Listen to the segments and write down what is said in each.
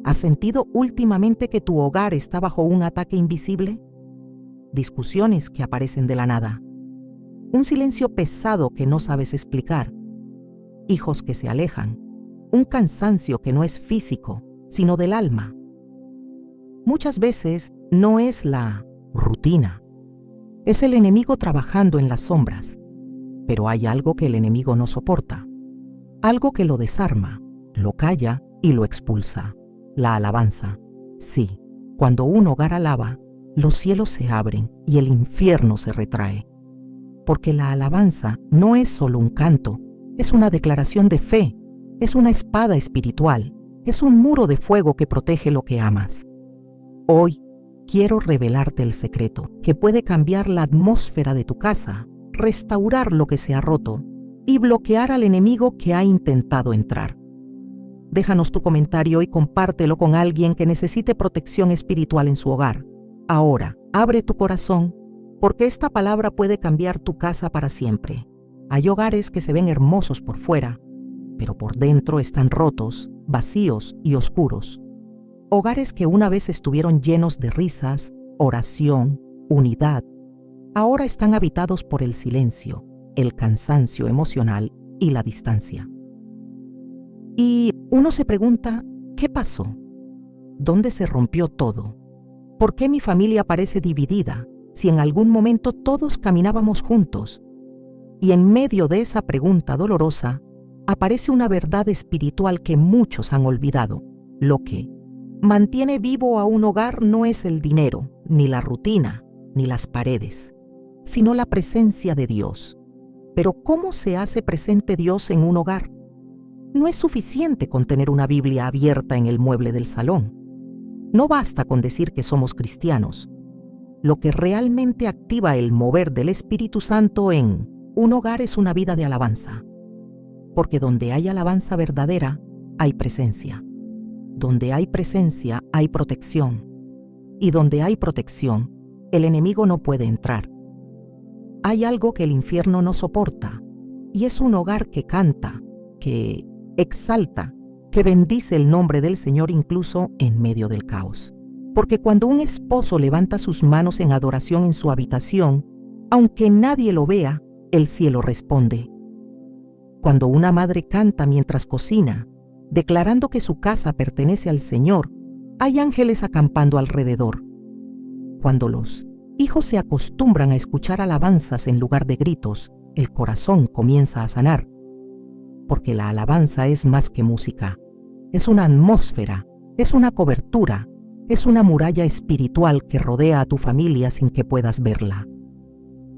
¿Has sentido últimamente que tu hogar está bajo un ataque invisible? Discusiones que aparecen de la nada. Un silencio pesado que no sabes explicar. Hijos que se alejan. Un cansancio que no es físico, sino del alma. Muchas veces no es la rutina. Es el enemigo trabajando en las sombras. Pero hay algo que el enemigo no soporta. Algo que lo desarma, lo calla y lo expulsa. La alabanza. Sí, cuando un hogar alaba, los cielos se abren y el infierno se retrae. Porque la alabanza no es solo un canto, es una declaración de fe, es una espada espiritual, es un muro de fuego que protege lo que amas. Hoy quiero revelarte el secreto que puede cambiar la atmósfera de tu casa, restaurar lo que se ha roto y bloquear al enemigo que ha intentado entrar. Déjanos tu comentario y compártelo con alguien que necesite protección espiritual en su hogar. Ahora, abre tu corazón, porque esta palabra puede cambiar tu casa para siempre. Hay hogares que se ven hermosos por fuera, pero por dentro están rotos, vacíos y oscuros. Hogares que una vez estuvieron llenos de risas, oración, unidad, ahora están habitados por el silencio, el cansancio emocional y la distancia. Y uno se pregunta, ¿qué pasó? ¿Dónde se rompió todo? ¿Por qué mi familia parece dividida si en algún momento todos caminábamos juntos? Y en medio de esa pregunta dolorosa, aparece una verdad espiritual que muchos han olvidado. Lo que mantiene vivo a un hogar no es el dinero, ni la rutina, ni las paredes, sino la presencia de Dios. Pero ¿cómo se hace presente Dios en un hogar? No es suficiente con tener una Biblia abierta en el mueble del salón. No basta con decir que somos cristianos. Lo que realmente activa el mover del Espíritu Santo en un hogar es una vida de alabanza. Porque donde hay alabanza verdadera, hay presencia. Donde hay presencia, hay protección. Y donde hay protección, el enemigo no puede entrar. Hay algo que el infierno no soporta, y es un hogar que canta, que exalta, que bendice el nombre del Señor incluso en medio del caos. Porque cuando un esposo levanta sus manos en adoración en su habitación, aunque nadie lo vea, el cielo responde. Cuando una madre canta mientras cocina, declarando que su casa pertenece al Señor, hay ángeles acampando alrededor. Cuando los hijos se acostumbran a escuchar alabanzas en lugar de gritos, el corazón comienza a sanar. Porque la alabanza es más que música. Es una atmósfera, es una cobertura, es una muralla espiritual que rodea a tu familia sin que puedas verla.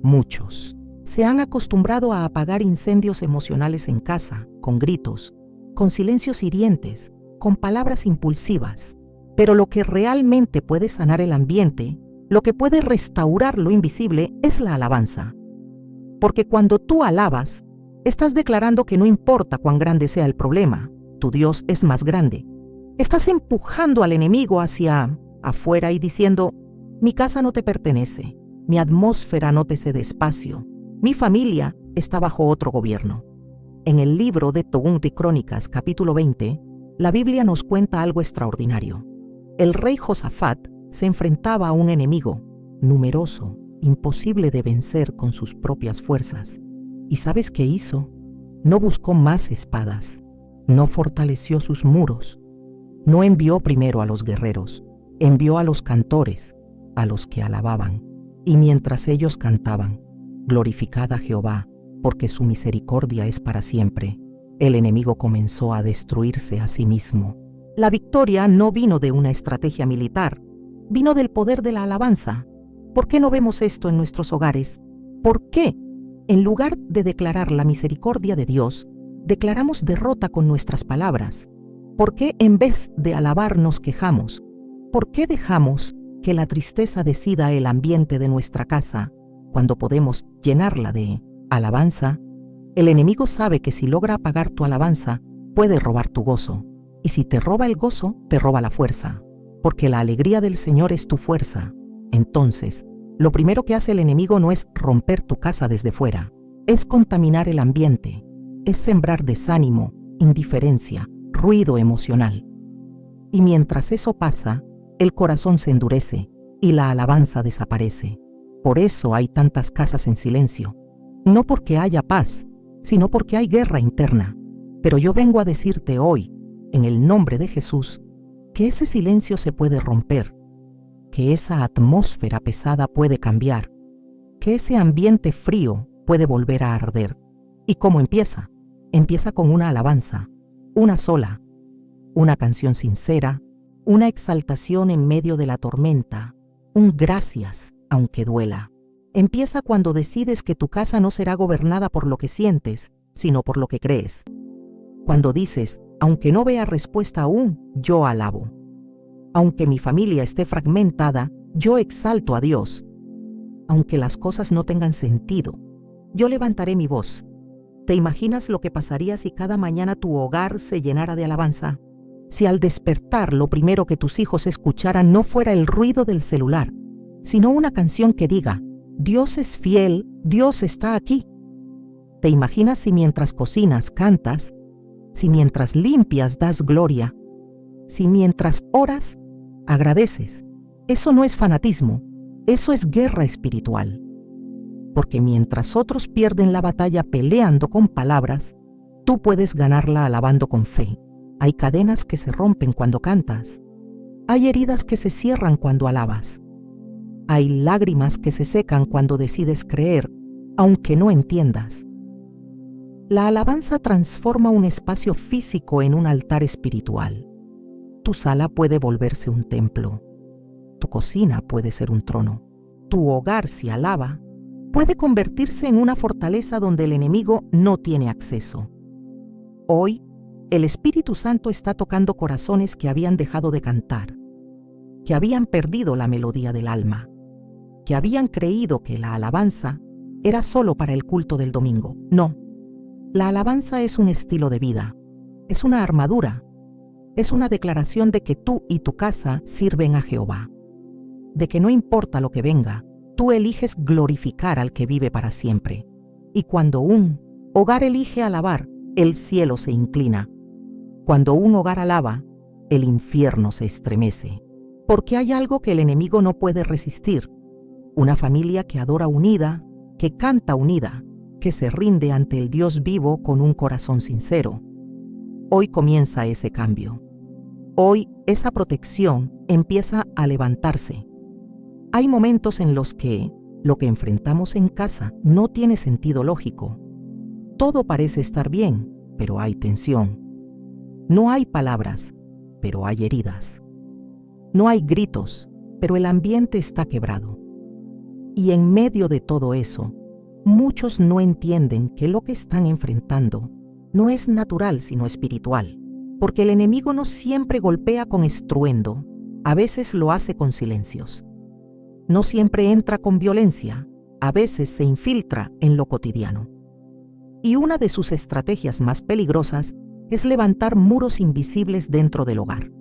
Muchos se han acostumbrado a apagar incendios emocionales en casa, con gritos, con silencios hirientes, con palabras impulsivas. Pero lo que realmente puede sanar el ambiente, lo que puede restaurar lo invisible, es la alabanza. Porque cuando tú alabas, estás declarando que no importa cuán grande sea el problema, tu Dios es más grande. Estás empujando al enemigo hacia afuera y diciendo, mi casa no te pertenece, mi atmósfera no te cede espacio, mi familia está bajo otro gobierno. En el libro de Tobún de Crónicas, capítulo 20, la Biblia nos cuenta algo extraordinario. El rey Josafat se enfrentaba a un enemigo numeroso, imposible de vencer con sus propias fuerzas. ¿Y sabes qué hizo? No buscó más espadas, no fortaleció sus muros, no envió primero a los guerreros, envió a los cantores, a los que alababan. Y mientras ellos cantaban, glorificad a Jehová, porque su misericordia es para siempre, el enemigo comenzó a destruirse a sí mismo. La victoria no vino de una estrategia militar, vino del poder de la alabanza. ¿Por qué no vemos esto en nuestros hogares? ¿Por qué, en lugar de declarar la misericordia de Dios, declaramos derrota con nuestras palabras? ¿Por qué en vez de alabar nos quejamos? ¿Por qué dejamos que la tristeza decida el ambiente de nuestra casa cuando podemos llenarla de alabanza? El enemigo sabe que si logra apagar tu alabanza, puede robar tu gozo. Y si te roba el gozo, te roba la fuerza. Porque la alegría del Señor es tu fuerza. Entonces, lo primero que hace el enemigo no es romper tu casa desde fuera, es contaminar el ambiente, es sembrar desánimo, indiferencia, ruido emocional. Y mientras eso pasa, el corazón se endurece y la alabanza desaparece. Por eso hay tantas casas en silencio. No porque haya paz, sino porque hay guerra interna. Pero yo vengo a decirte hoy, en el nombre de Jesús, que ese silencio se puede romper, que esa atmósfera pesada puede cambiar, que ese ambiente frío puede volver a arder. ¿Y cómo empieza? Empieza con una alabanza, una sola, una canción sincera, una exaltación en medio de la tormenta, un gracias, aunque duela. Empieza cuando decides que tu casa no será gobernada por lo que sientes, sino por lo que crees. Cuando dices, aunque no vea respuesta aún, yo alabo. Aunque mi familia esté fragmentada, yo exalto a Dios. Aunque las cosas no tengan sentido, yo levantaré mi voz. ¿Te imaginas lo que pasaría si cada mañana tu hogar se llenara de alabanza? Si al despertar lo primero que tus hijos escucharan no fuera el ruido del celular, sino una canción que diga, Dios es fiel, Dios está aquí. ¿Te imaginas si mientras cocinas cantas? Si mientras limpias das gloria? Si mientras oras agradeces? Eso no es fanatismo, eso es guerra espiritual. Porque mientras otros pierden la batalla peleando con palabras, tú puedes ganarla alabando con fe. Hay cadenas que se rompen cuando cantas. Hay heridas que se cierran cuando alabas. Hay lágrimas que se secan cuando decides creer, aunque no entiendas. La alabanza transforma un espacio físico en un altar espiritual. Tu sala puede volverse un templo. Tu cocina puede ser un trono. Tu hogar, si alaba, puede convertirse en una fortaleza donde el enemigo no tiene acceso. Hoy, el Espíritu Santo está tocando corazones que habían dejado de cantar, que habían perdido la melodía del alma, que habían creído que la alabanza era solo para el culto del domingo. No, la alabanza es un estilo de vida, es una armadura, es una declaración de que tú y tu casa sirven a Jehová, de que no importa lo que venga, tú eliges glorificar al que vive para siempre. Y cuando un hogar elige alabar, el cielo se inclina. Cuando un hogar alaba, el infierno se estremece. Porque hay algo que el enemigo no puede resistir. Una familia que adora unida, que canta unida, que se rinde ante el Dios vivo con un corazón sincero. Hoy comienza ese cambio. Hoy esa protección empieza a levantarse. Hay momentos en los que lo que enfrentamos en casa no tiene sentido lógico. Todo parece estar bien, pero hay tensión. No hay palabras, pero hay heridas. No hay gritos, pero el ambiente está quebrado. Y en medio de todo eso, muchos no entienden que lo que están enfrentando no es natural sino espiritual, porque el enemigo no siempre golpea con estruendo, a veces lo hace con silencios. No siempre entra con violencia, a veces se infiltra en lo cotidiano. Y una de sus estrategias más peligrosas es levantar muros invisibles dentro del hogar.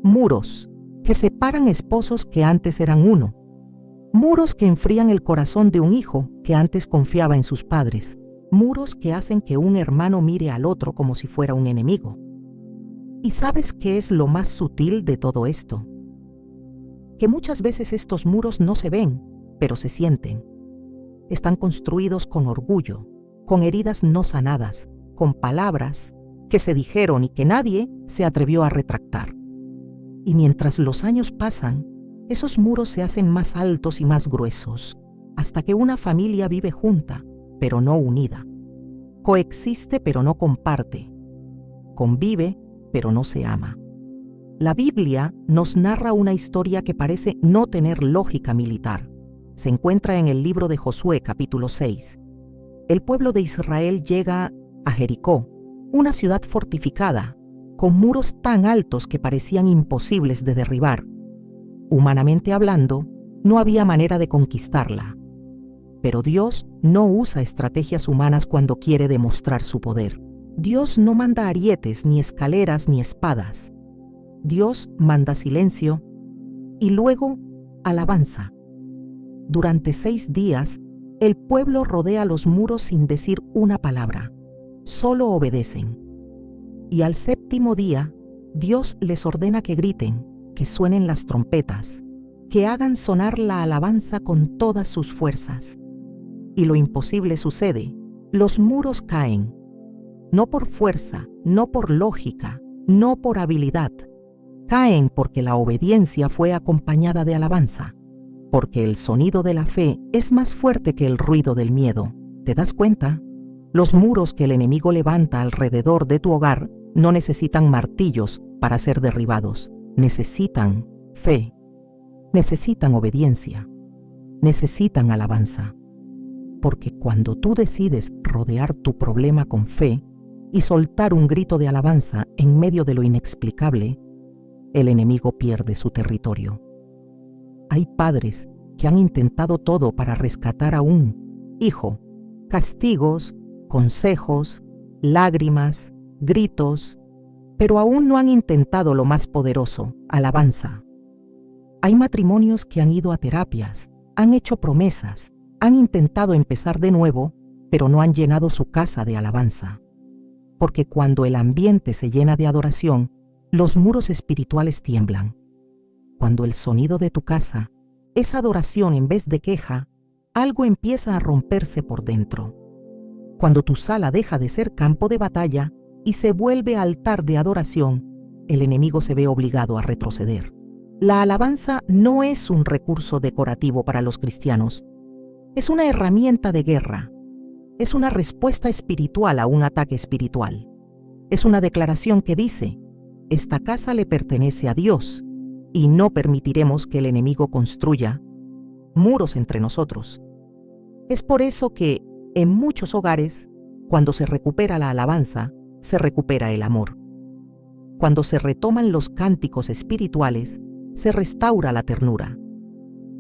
Muros que separan esposos que antes eran uno. Muros que enfrían el corazón de un hijo que antes confiaba en sus padres. Muros que hacen que un hermano mire al otro como si fuera un enemigo. ¿Y sabes qué es lo más sutil de todo esto? Que muchas veces estos muros no se ven, pero se sienten. Están construidos con orgullo, con heridas no sanadas, con palabras que se dijeron y que nadie se atrevió a retractar. Y mientras los años pasan, esos muros se hacen más altos y más gruesos, hasta que una familia vive junta, pero no unida. Coexiste, pero no comparte. Convive, pero no se ama. La Biblia nos narra una historia que parece no tener lógica militar. Se encuentra en el libro de Josué, capítulo 6. El pueblo de Israel llega a Jericó, una ciudad fortificada, con muros tan altos que parecían imposibles de derribar. Humanamente hablando, no había manera de conquistarla. Pero Dios no usa estrategias humanas cuando quiere demostrar su poder. Dios no manda arietes, ni escaleras, ni espadas. Dios manda silencio y luego alabanza. Durante 6 días, el pueblo rodea los muros sin decir una palabra. Solo obedecen. Y al 7º día, Dios les ordena que griten, que suenen las trompetas, que hagan sonar la alabanza con todas sus fuerzas. Y lo imposible sucede, los muros caen, no por fuerza, no por lógica, no por habilidad. Caen porque la obediencia fue acompañada de alabanza, porque el sonido de la fe es más fuerte que el ruido del miedo. ¿Te das cuenta? Los muros que el enemigo levanta alrededor de tu hogar no necesitan martillos para ser derribados. Necesitan fe, necesitan obediencia, necesitan alabanza. Porque cuando tú decides rodear tu problema con fe y soltar un grito de alabanza en medio de lo inexplicable, el enemigo pierde su territorio. Hay padres que han intentado todo para rescatar a un hijo: castigos, consejos, lágrimas, gritos, pero aún no han intentado lo más poderoso: alabanza. Hay matrimonios que han ido a terapias, han hecho promesas, han intentado empezar de nuevo, pero no han llenado su casa de alabanza. Porque cuando el ambiente se llena de adoración, los muros espirituales tiemblan. Cuando el sonido de tu casa es adoración en vez de queja, algo empieza a romperse por dentro. Cuando tu sala deja de ser campo de batalla y se vuelve altar de adoración, el enemigo se ve obligado a retroceder. La alabanza no es un recurso decorativo para los cristianos. Es una herramienta de guerra. Es una respuesta espiritual a un ataque espiritual. Es una declaración que dice: esta casa le pertenece a Dios y no permitiremos que el enemigo construya muros entre nosotros. Es por eso que, en muchos hogares, cuando se recupera la alabanza, se recupera el amor. Cuando se retoman los cánticos espirituales, se restaura la ternura.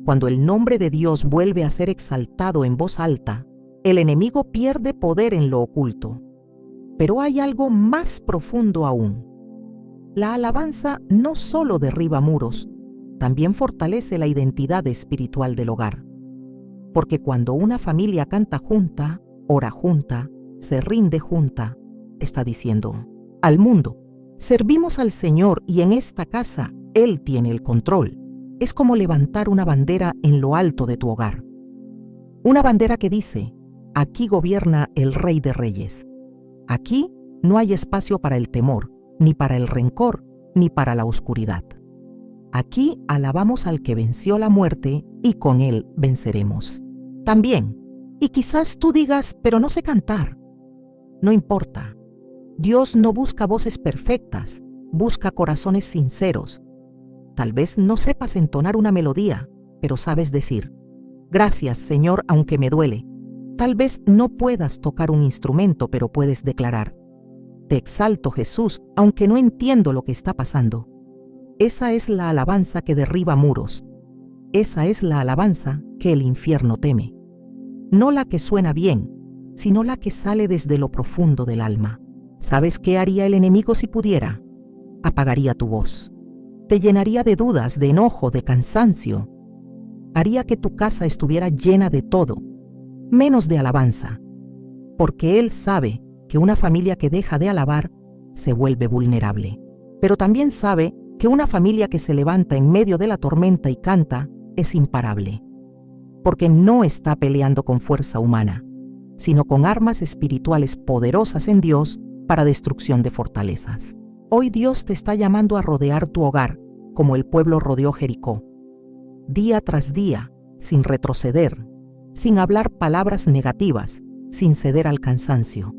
Cuando el nombre de Dios vuelve a ser exaltado en voz alta, el enemigo pierde poder en lo oculto. Pero hay algo más profundo aún. La alabanza no solo derriba muros, también fortalece la identidad espiritual del hogar. Porque cuando una familia canta junta, ora junta, se rinde junta, está diciendo al mundo: servimos al Señor y en esta casa Él tiene el control. Es como levantar una bandera en lo alto de tu hogar. Una bandera que dice: aquí gobierna el Rey de Reyes. Aquí no hay espacio para el temor, ni para el rencor, ni para la oscuridad. Aquí alabamos al que venció la muerte y con él venceremos. También, y quizás tú digas: pero no sé cantar. No importa. Dios no busca voces perfectas, busca corazones sinceros. Tal vez no sepas entonar una melodía, pero sabes decir: gracias, Señor, aunque me duele. Tal vez no puedas tocar un instrumento, pero puedes declarar: te exalto, Jesús, aunque no entiendo lo que está pasando. Esa es la alabanza que derriba muros. Esa es la alabanza que el infierno teme. No la que suena bien, sino la que sale desde lo profundo del alma. ¿Sabes qué haría el enemigo si pudiera? Apagaría tu voz. Te llenaría de dudas, de enojo, de cansancio. Haría que tu casa estuviera llena de todo, menos de alabanza. Porque él sabe que una familia que deja de alabar se vuelve vulnerable. Pero también sabe que una familia que se levanta en medio de la tormenta y canta es imparable. Porque no está peleando con fuerza humana, sino con armas espirituales poderosas en Dios para destrucción de fortalezas. Hoy Dios te está llamando a rodear tu hogar, como el pueblo rodeó Jericó. Día tras día, sin retroceder, sin hablar palabras negativas, sin ceder al cansancio.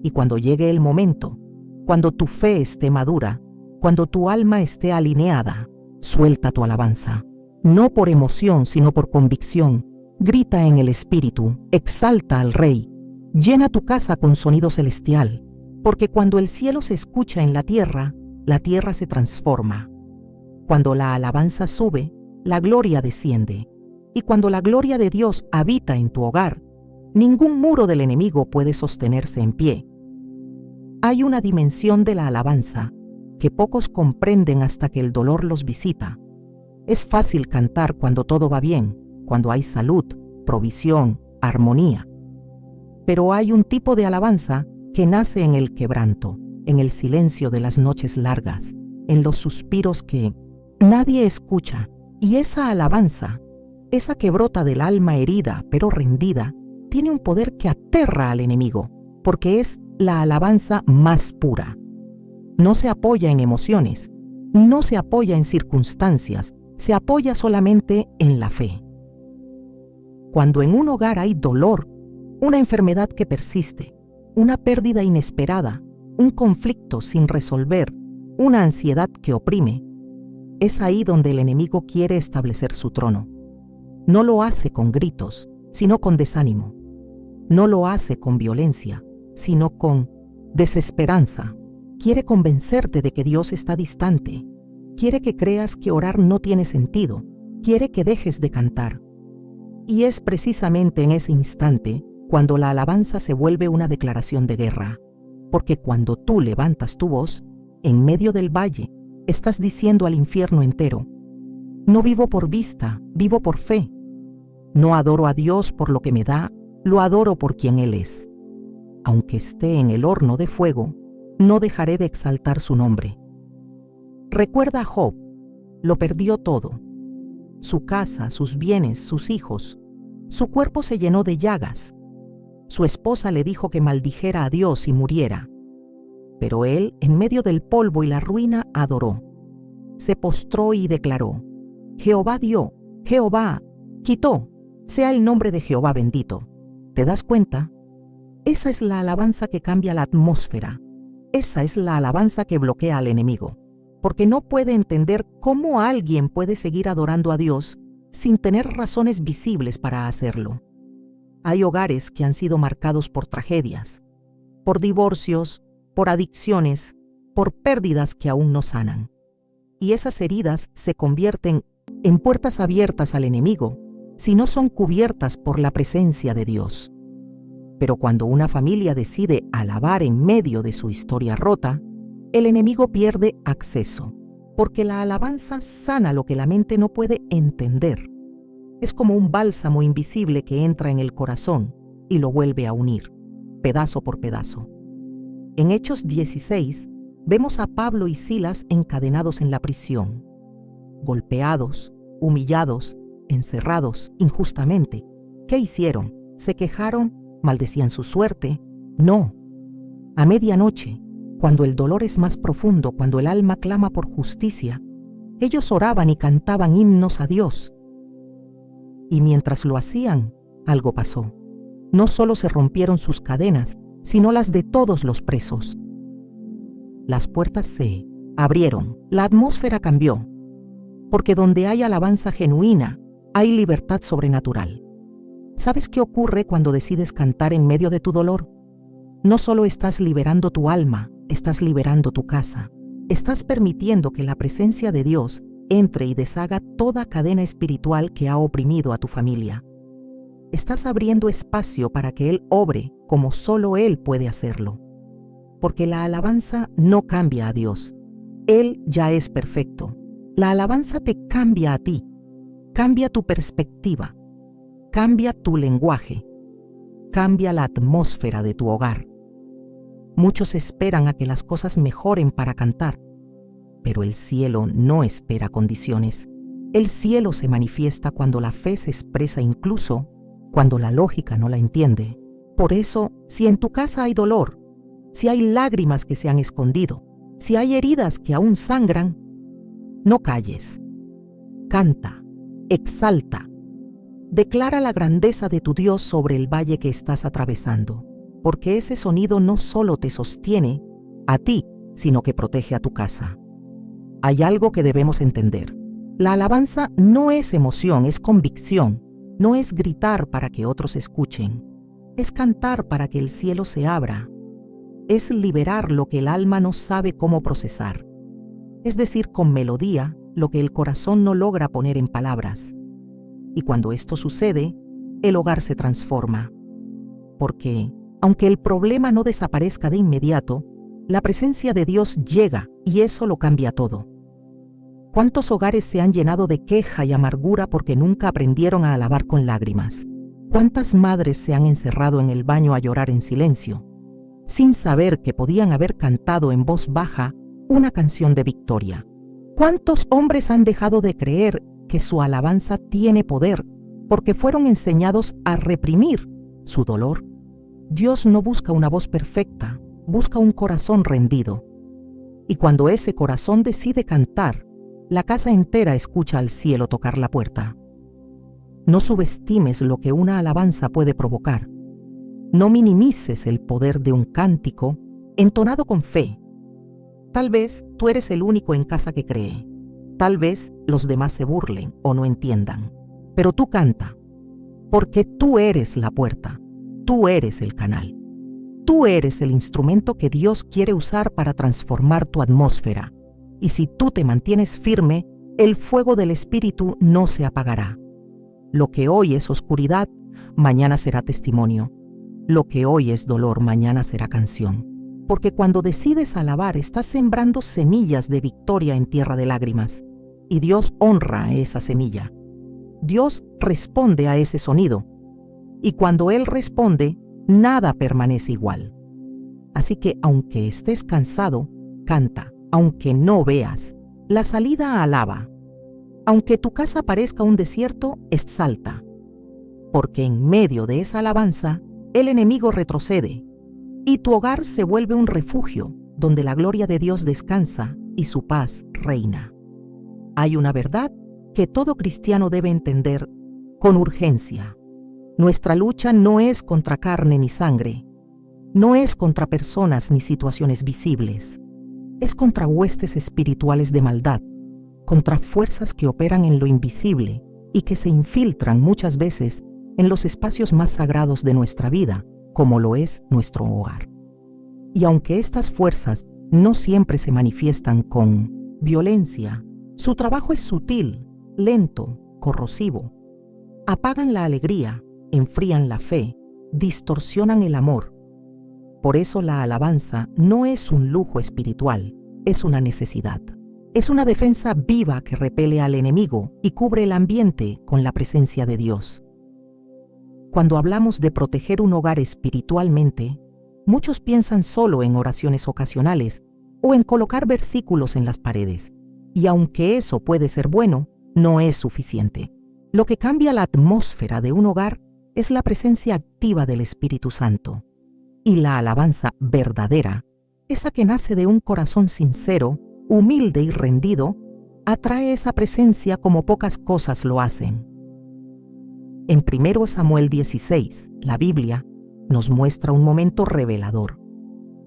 Y cuando llegue el momento, cuando tu fe esté madura, cuando tu alma esté alineada, suelta tu alabanza. No por emoción, sino por convicción. Grita en el Espíritu, exalta al Rey. Llena tu casa con sonido celestial. Porque cuando el cielo se escucha en la tierra se transforma. Cuando la alabanza sube, la gloria desciende. Y cuando la gloria de Dios habita en tu hogar, ningún muro del enemigo puede sostenerse en pie. Hay una dimensión de la alabanza que pocos comprenden hasta que el dolor los visita. Es fácil cantar cuando todo va bien, cuando hay salud, provisión, armonía. Pero hay un tipo de alabanza que nace en el quebranto, en el silencio de las noches largas, en los suspiros que nadie escucha. Y esa alabanza, esa que brota del alma herida pero rendida, tiene un poder que aterra al enemigo, porque es la alabanza más pura. No se apoya en emociones, no se apoya en circunstancias, se apoya solamente en la fe. Cuando en un hogar hay dolor, una enfermedad que persiste, una pérdida inesperada, un conflicto sin resolver, una ansiedad que oprime, es ahí donde el enemigo quiere establecer su trono. No lo hace con gritos, sino con desánimo. No lo hace con violencia, sino con desesperanza. Quiere convencerte de que Dios está distante. Quiere que creas que orar no tiene sentido. Quiere que dejes de cantar. Y es precisamente en ese instante cuando la alabanza se vuelve una declaración de guerra. Porque cuando tú levantas tu voz, en medio del valle, estás diciendo al infierno entero: no vivo por vista, vivo por fe. No adoro a Dios por lo que me da, lo adoro por quien Él es. Aunque esté en el horno de fuego, no dejaré de exaltar su nombre. Recuerda a Job, lo perdió todo. Su casa, sus bienes, sus hijos. Su cuerpo se llenó de llagas. Su esposa le dijo que maldijera a Dios y muriera. Pero él, en medio del polvo y la ruina, adoró. Se postró y declaró: Jehová dio, Jehová quitó, sea el nombre de Jehová bendito. ¿Te das cuenta? Esa es la alabanza que cambia la atmósfera. Esa es la alabanza que bloquea al enemigo, porque no puede entender cómo alguien puede seguir adorando a Dios sin tener razones visibles para hacerlo. Hay hogares que han sido marcados por tragedias, por divorcios, por adicciones, por pérdidas que aún no sanan. Y esas heridas se convierten en puertas abiertas al enemigo si no son cubiertas por la presencia de Dios. Pero cuando una familia decide alabar en medio de su historia rota, el enemigo pierde acceso, porque la alabanza sana lo que la mente no puede entender. Es como un bálsamo invisible que entra en el corazón y lo vuelve a unir, pedazo por pedazo. En Hechos 16, vemos a Pablo y Silas encadenados en la prisión, golpeados, humillados, encerrados injustamente. ¿Qué hicieron? ¿Se quejaron? ¿Maldecían su suerte? No. A medianoche, cuando el dolor es más profundo, cuando el alma clama por justicia, ellos oraban y cantaban himnos a Dios. Y mientras lo hacían, algo pasó. No solo se rompieron sus cadenas, sino las de todos los presos. Las puertas se abrieron, la atmósfera cambió, porque donde hay alabanza genuina, hay libertad sobrenatural. ¿Sabes qué ocurre cuando decides cantar en medio de tu dolor? No solo estás liberando tu alma, estás liberando tu casa. Estás permitiendo que la presencia de Dios entre y deshaga toda cadena espiritual que ha oprimido a tu familia. Estás abriendo espacio para que Él obre como solo Él puede hacerlo. Porque la alabanza no cambia a Dios. Él ya es perfecto. La alabanza te cambia a ti. Cambia tu perspectiva. Cambia tu lenguaje. Cambia la atmósfera de tu hogar. Muchos esperan a que las cosas mejoren para cantar, pero el cielo no espera condiciones. El cielo se manifiesta cuando la fe se expresa, incluso cuando la lógica no la entiende. Por eso, si en tu casa hay dolor, si hay lágrimas que se han escondido, si hay heridas que aún sangran, no calles. Canta, exalta. Declara la grandeza de tu Dios sobre el valle que estás atravesando, porque ese sonido no solo te sostiene a ti, sino que protege a tu casa. Hay algo que debemos entender. La alabanza no es emoción, es convicción. No es gritar para que otros escuchen. Es cantar para que el cielo se abra. Es liberar lo que el alma no sabe cómo procesar. Es decir, con melodía, lo que el corazón no logra poner en palabras. Y cuando esto sucede, el hogar se transforma. Porque, aunque el problema no desaparezca de inmediato, la presencia de Dios llega y eso lo cambia todo. ¿Cuántos hogares se han llenado de queja y amargura porque nunca aprendieron a alabar con lágrimas? ¿Cuántas madres se han encerrado en el baño a llorar en silencio? sin saber que podían haber cantado en voz baja una canción de victoria. ¿Cuántos hombres han dejado de creer que su alabanza tiene poder porque fueron enseñados a reprimir su dolor? Dios no busca una voz perfecta, busca un corazón rendido. Y cuando ese corazón decide cantar, la casa entera escucha al cielo tocar la puerta. No subestimes lo que una alabanza puede provocar. No minimices el poder de un cántico entonado con fe. Tal vez tú eres el único en casa que cree. Tal vez los demás se burlen o no entiendan. Pero tú canta, porque tú eres la puerta, tú eres el canal. Tú eres el instrumento que Dios quiere usar para transformar tu atmósfera. Y si tú te mantienes firme, el fuego del Espíritu no se apagará. Lo que hoy es oscuridad, mañana será testimonio. Lo que hoy es dolor, mañana será canción. Porque cuando decides alabar, estás sembrando semillas de victoria en tierra de lágrimas. Y Dios honra a esa semilla. Dios responde a ese sonido. Y cuando Él responde, nada permanece igual. Así que aunque estés cansado, canta. Aunque no veas, la salida alaba. Aunque tu casa parezca un desierto, exalta. Porque en medio de esa alabanza, el enemigo retrocede. Y tu hogar se vuelve un refugio donde la gloria de Dios descansa y su paz reina. Hay una verdad que todo cristiano debe entender con urgencia. Nuestra lucha no es contra carne ni sangre, no es contra personas ni situaciones visibles, es contra huestes espirituales de maldad, contra fuerzas que operan en lo invisible y que se infiltran muchas veces en los espacios más sagrados de nuestra vida, como lo es nuestro hogar. Y aunque estas fuerzas no siempre se manifiestan con violencia, su trabajo es sutil, lento, corrosivo. Apagan la alegría, enfrían la fe, distorsionan el amor. Por eso la alabanza no es un lujo espiritual, es una necesidad. Es una defensa viva que repele al enemigo y cubre el ambiente con la presencia de Dios. Cuando hablamos de proteger un hogar espiritualmente, muchos piensan solo en oraciones ocasionales o en colocar versículos en las paredes. Y aunque eso puede ser bueno, no es suficiente. Lo que cambia la atmósfera de un hogar es la presencia activa del Espíritu Santo. Y la alabanza verdadera, esa que nace de un corazón sincero, humilde y rendido, atrae esa presencia como pocas cosas lo hacen. En 1 Samuel 16, la Biblia nos muestra un momento revelador.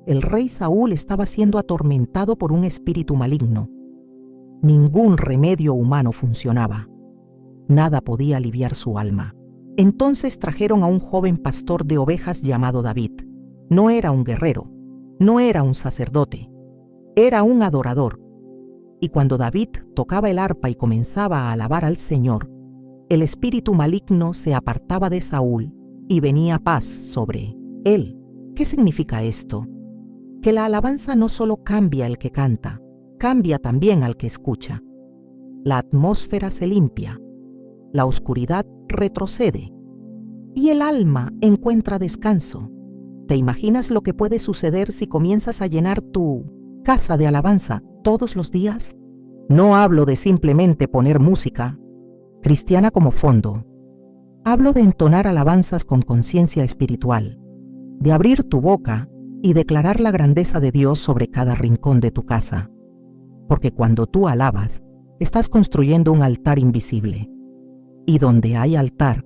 El rey Saúl estaba siendo atormentado por un espíritu maligno. Ningún remedio humano funcionaba. Nada podía aliviar su alma. Entonces trajeron a un joven pastor de ovejas llamado David. No era un guerrero, no era un sacerdote, era un adorador. Y cuando David tocaba el arpa y comenzaba a alabar al Señor, el espíritu maligno se apartaba de Saúl y venía paz sobre él. ¿Qué significa esto? Que la alabanza no solo cambia al que canta, cambia también al que escucha. La atmósfera se limpia, la oscuridad retrocede y el alma encuentra descanso. ¿Te imaginas lo que puede suceder si comienzas a llenar tu casa de alabanza todos los días? No hablo de simplemente poner música cristiana como fondo. Hablo de entonar alabanzas con conciencia espiritual, de abrir tu boca y declarar la grandeza de Dios sobre cada rincón de tu casa. Porque cuando tú alabas, estás construyendo un altar invisible. Y donde hay altar,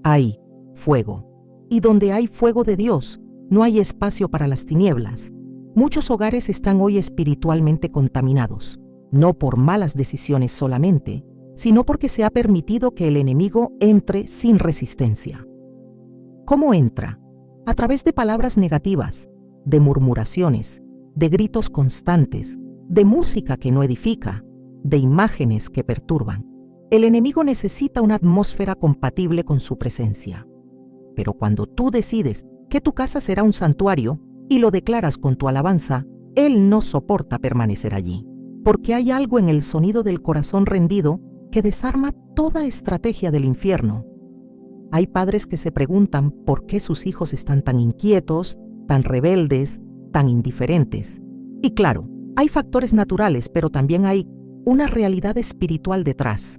hay fuego. Y donde hay fuego de Dios, no hay espacio para las tinieblas. Muchos hogares están hoy espiritualmente contaminados, no por malas decisiones solamente, sino porque se ha permitido que el enemigo entre sin resistencia. ¿Cómo entra? A través de palabras negativas, de murmuraciones, de gritos constantes, de música que no edifica, de imágenes que perturban. El enemigo necesita una atmósfera compatible con su presencia. Pero cuando tú decides que tu casa será un santuario y lo declaras con tu alabanza, él no soporta permanecer allí. Porque hay algo en el sonido del corazón rendido que desarma toda estrategia del infierno. Hay padres que se preguntan por qué sus hijos están tan inquietos, tan rebeldes, tan indiferentes. Y claro, hay factores naturales, pero también hay una realidad espiritual detrás.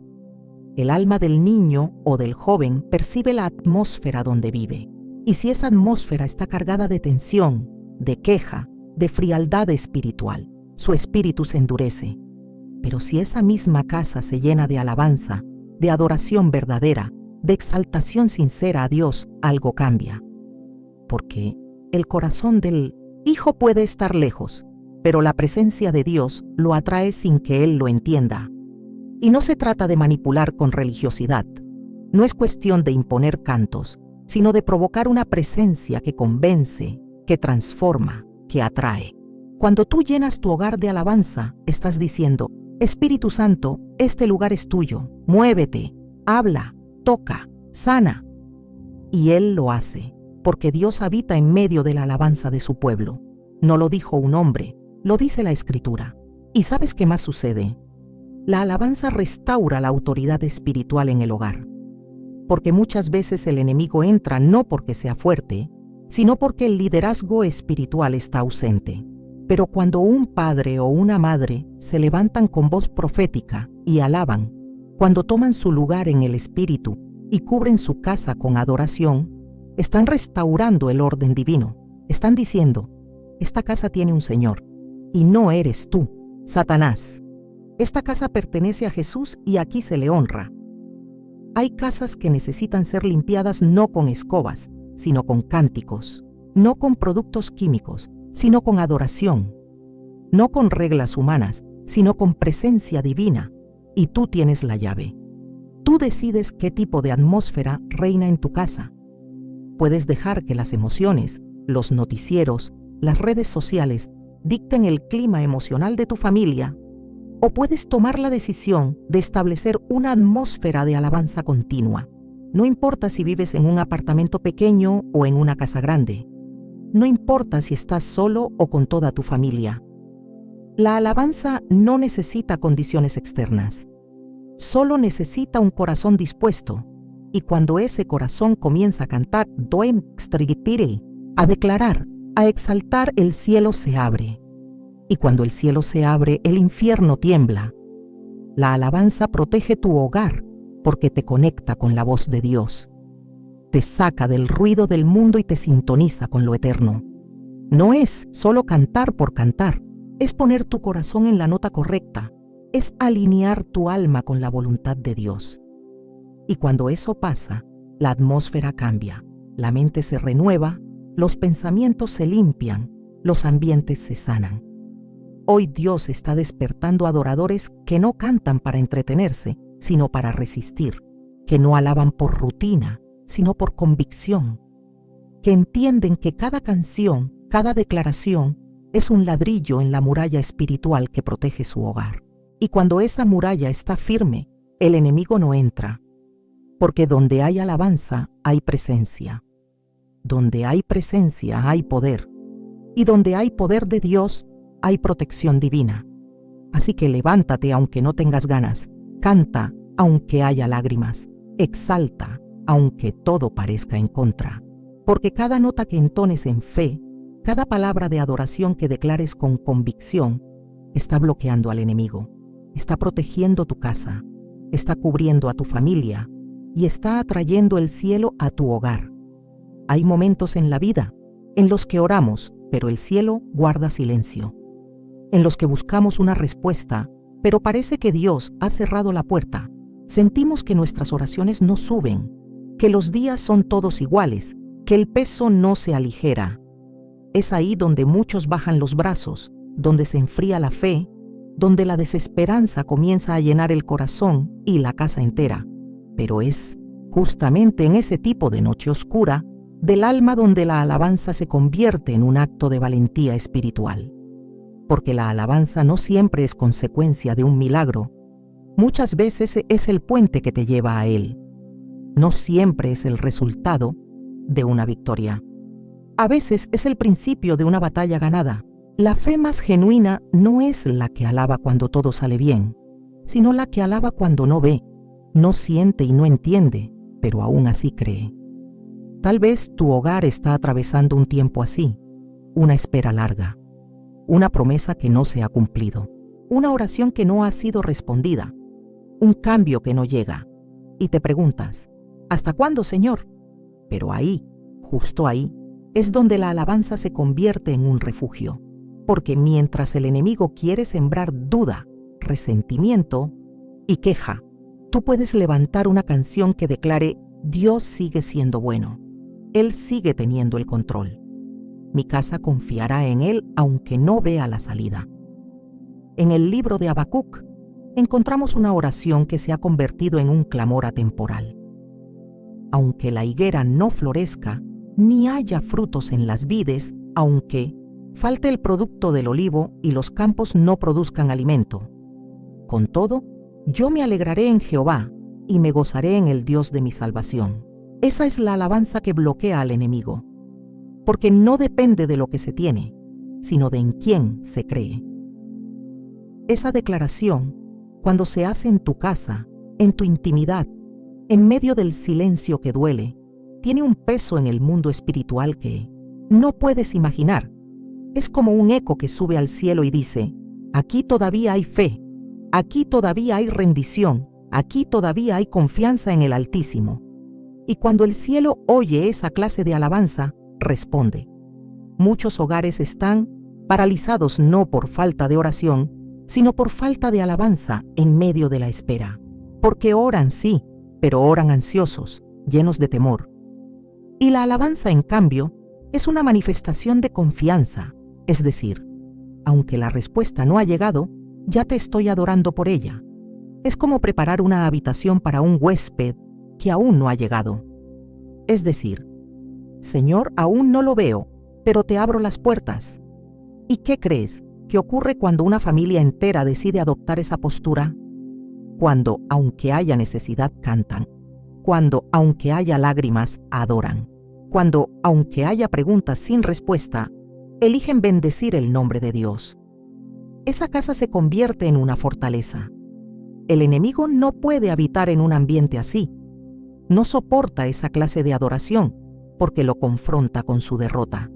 El alma del niño o del joven percibe la atmósfera donde vive. Y si esa atmósfera está cargada de tensión, de queja, de frialdad espiritual, su espíritu se endurece. Pero si esa misma casa se llena de alabanza, de adoración verdadera, de exaltación sincera a Dios, algo cambia. Porque el corazón del hijo puede estar lejos, pero la presencia de Dios lo atrae sin que él lo entienda. Y no se trata de manipular con religiosidad. No es cuestión de imponer cantos, sino de provocar una presencia que convence, que transforma, que atrae. Cuando tú llenas tu hogar de alabanza, estás diciendo: Espíritu Santo, este lugar es tuyo, muévete, habla, toca, sana. Y Él lo hace, porque Dios habita en medio de la alabanza de su pueblo. No lo dijo un hombre, lo dice la Escritura. ¿Y sabes qué más sucede? La alabanza restaura la autoridad espiritual en el hogar. Porque muchas veces el enemigo entra no porque sea fuerte, sino porque el liderazgo espiritual está ausente. Pero cuando un padre o una madre se levantan con voz profética y alaban, cuando toman su lugar en el espíritu y cubren su casa con adoración, están restaurando el orden divino. Están diciendo: esta casa tiene un Señor, y no eres tú, Satanás. Esta casa pertenece a Jesús y aquí se le honra. Hay casas que necesitan ser limpiadas no con escobas, sino con cánticos, no con productos químicos, sino con adoración, no con reglas humanas, sino con presencia divina, y tú tienes la llave. Tú decides qué tipo de atmósfera reina en tu casa. Puedes dejar que las emociones, los noticieros, las redes sociales dicten el clima emocional de tu familia, o puedes tomar la decisión de establecer una atmósfera de alabanza continua. No importa si vives en un apartamento pequeño o en una casa grande. No importa si estás solo o con toda tu familia. La alabanza no necesita condiciones externas. Solo necesita un corazón dispuesto. Y cuando ese corazón comienza a cantar, a declarar, a exaltar, el cielo se abre. Y cuando el cielo se abre, el infierno tiembla. La alabanza protege tu hogar porque te conecta con la voz de Dios. Te saca del ruido del mundo y te sintoniza con lo eterno. No es solo cantar por cantar, es poner tu corazón en la nota correcta, es alinear tu alma con la voluntad de Dios. Y cuando eso pasa, la atmósfera cambia, la mente se renueva, los pensamientos se limpian, los ambientes se sanan. Hoy Dios está despertando adoradores que no cantan para entretenerse, sino para resistir, que no alaban por rutina, sino por convicción, que entienden que cada canción, cada declaración, es un ladrillo en la muralla espiritual que protege su hogar. Y cuando esa muralla está firme, el enemigo no entra, porque donde hay alabanza, hay presencia. Donde hay presencia, hay poder. Y donde hay poder de Dios, hay protección divina. Así que levántate aunque no tengas ganas, canta aunque haya lágrimas, exalta aunque todo parezca en contra. Porque cada nota que entones en fe, cada palabra de adoración que declares con convicción, está bloqueando al enemigo, está protegiendo tu casa, está cubriendo a tu familia y está atrayendo el cielo a tu hogar. Hay momentos en la vida en los que oramos, pero el cielo guarda silencio. En los que buscamos una respuesta, pero parece que Dios ha cerrado la puerta. Sentimos que nuestras oraciones no suben, que los días son todos iguales, que el peso no se aligera. Es ahí donde muchos bajan los brazos, donde se enfría la fe, donde la desesperanza comienza a llenar el corazón y la casa entera. Pero es justamente en ese tipo de noche oscura del alma donde la alabanza se convierte en un acto de valentía espiritual. Porque la alabanza no siempre es consecuencia de un milagro. Muchas veces es el puente que te lleva a él. No siempre es el resultado de una victoria. A veces es el principio de una batalla ganada. La fe más genuina no es la que alaba cuando todo sale bien, sino la que alaba cuando no ve, no siente y no entiende, pero aún así cree. Tal vez tu hogar está atravesando un tiempo así. una espera larga, una promesa que no se ha cumplido, una oración que no ha sido respondida, un cambio que no llega. Y te preguntas, ¿hasta cuándo, Señor? Pero ahí, justo ahí, es donde la alabanza se convierte en un refugio. Porque mientras el enemigo quiere sembrar duda, resentimiento y queja, tú puedes levantar una canción que declare: Dios sigue siendo bueno. Él sigue teniendo el control. Mi casa confiará en Él aunque no vea la salida. En el libro de Habacuc encontramos una oración que se ha convertido en un clamor atemporal. Aunque la higuera no florezca, ni haya frutos en las vides, aunque falte el producto del olivo y los campos no produzcan alimento, con todo, yo me alegraré en Jehová y me gozaré en el Dios de mi salvación. Esa es la alabanza que bloquea al enemigo, porque no depende de lo que se tiene, sino de en quién se cree. Esa declaración, cuando se hace en tu casa, en tu intimidad, en medio del silencio que duele, tiene un peso en el mundo espiritual que no puedes imaginar. Es como un eco que sube al cielo y dice: aquí todavía hay fe, aquí todavía hay rendición, aquí todavía hay confianza en el Altísimo. Y cuando el cielo oye esa clase de alabanza, responde. Muchos hogares están paralizados no por falta de oración, sino por falta de alabanza en medio de la espera. Porque oran, sí, pero oran ansiosos, llenos de temor. Y la alabanza, en cambio, es una manifestación de confianza, es decir, aunque la respuesta no ha llegado, ya te estoy adorando por ella. Es como preparar una habitación para un huésped que aún no ha llegado. Es decir, Señor, aún no lo veo, pero te abro las puertas. ¿Y qué crees que ocurre cuando una familia entera decide adoptar esa postura? Cuando, aunque haya necesidad, cantan. Cuando, aunque haya lágrimas, adoran. Cuando, aunque haya preguntas sin respuesta, eligen bendecir el nombre de Dios. Esa casa se convierte en una fortaleza. El enemigo no puede habitar en un ambiente así. No soporta esa clase de adoración porque lo confronta con su derrota.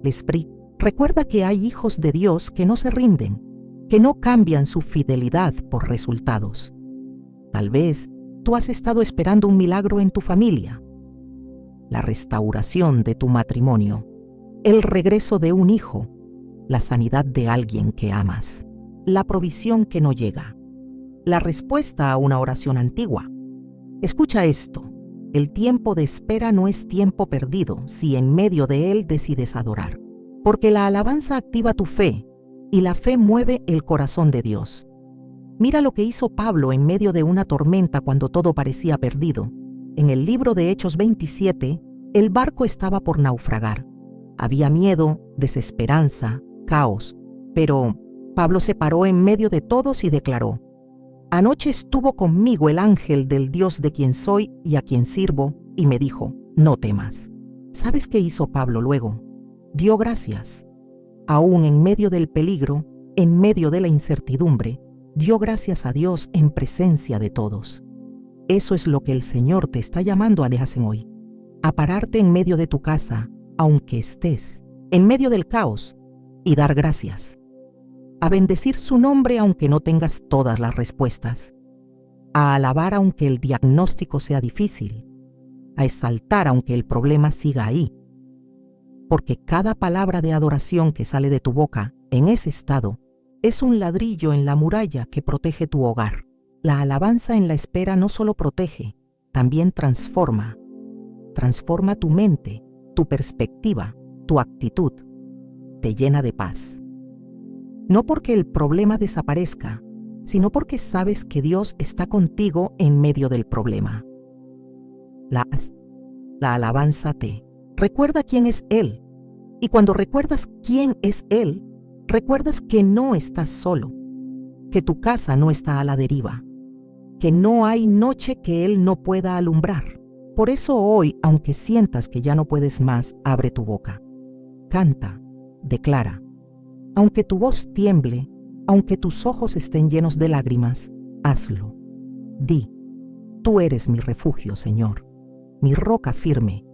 L'Esprit recuerda que hay hijos de Dios que no se rinden, que no cambian su fidelidad por resultados. Tal vez tú has estado esperando un milagro en tu familia, la restauración de tu matrimonio, el regreso de un hijo, la sanidad de alguien que amas, la provisión que no llega, la respuesta a una oración antigua. Escucha esto: el tiempo de espera no es tiempo perdido si en medio de él decides adorar, porque la alabanza activa tu fe y la fe mueve el corazón de Dios. Mira lo que hizo Pablo en medio de una tormenta cuando todo parecía perdido. En el libro de Hechos 27, el barco estaba por naufragar. Había miedo, desesperanza, caos, pero Pablo se paró en medio de todos y declaró: anoche estuvo conmigo el ángel del Dios de quien soy y a quien sirvo, y me dijo: no temas. ¿Sabes qué hizo Pablo luego? Dio gracias. Aún en medio del peligro, en medio de la incertidumbre, dio gracias a Dios en presencia de todos. Eso es lo que el Señor te está llamando a hacer hoy. A pararte en medio de tu casa, aunque estés en medio del caos, y dar gracias. A bendecir su nombre aunque no tengas todas las respuestas. A alabar aunque el diagnóstico sea difícil. A exaltar aunque el problema siga ahí. Porque cada palabra de adoración que sale de tu boca en ese estado es un ladrillo en la muralla que protege tu hogar. La alabanza en la espera no solo protege, también transforma. Transforma tu mente, tu perspectiva, tu actitud. Te llena de paz. No porque el problema desaparezca, sino porque sabes que Dios está contigo en medio del problema. La alabanza te recuerda quién es Él. Y cuando recuerdas quién es Él, recuerdas que no estás solo, que tu casa no está a la deriva, que no hay noche que Él no pueda alumbrar. Por eso hoy, aunque sientas que ya no puedes más, abre tu boca. Canta, declara. Aunque tu voz tiemble, aunque tus ojos estén llenos de lágrimas, hazlo. Di: tú eres mi refugio, Señor, mi roca firme,